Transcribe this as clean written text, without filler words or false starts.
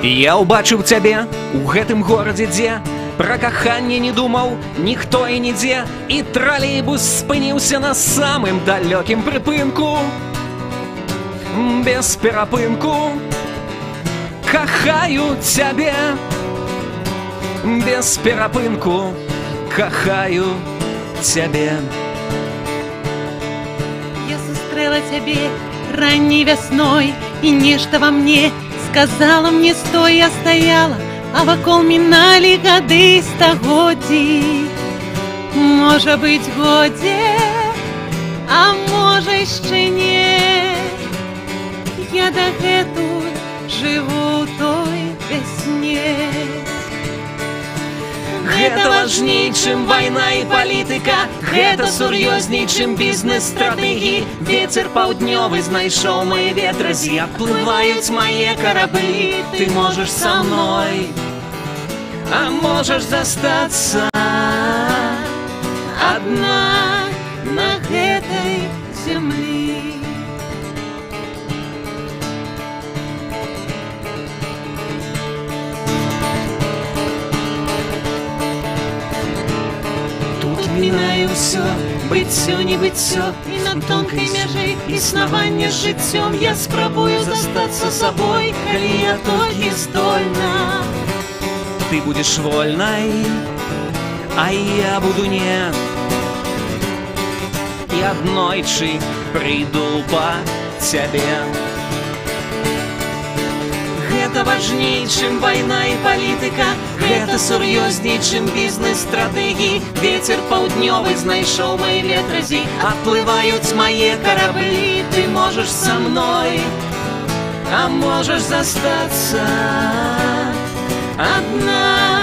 Я ўбачыў цябе у гэтым горадзе, дзе пра каханне не думаў ніхто і нідзе, і тралейбус спыніўся на самым далёкім прыпынку. Без перапынку кахаю цябе, без перапынку кахаю цябе. Я сустрэла цябе ранней вясной, і нешта во мне сказала мне: стой. Я стаяла, а вакол міналі гады стагоддзі. Можа быць, годзе, а можа яшчэ не. Я дагэтуль жыву ў той вясне. Гэта важней, чым вайна і палітыка, гэта сур'ёзней, чым бізнес-стратэгіі. Вецер паўднёвы знайшоў мае ветразі, аплываюць мае караблі. Ты можаш са мной, а можаш застацца адна на гэтай зямлі. Мінаю ўсё, быццё, небыццё, І на тонкай мяжы існавання з жыццём я спрабую застацца сабой, калі я толькі здольна. Ты будзеш вольнай, а я буду не. І аднойчы прыйду па цябе. Гэта важней, чым вайна і палітыка, гэта сур'ёзней, чым бізнес-стратэгіі. Вецер паўднёвы знайшоў мае ветразі, аплываюць мае караблі. Ты можаш са мной, а можаш застацца адна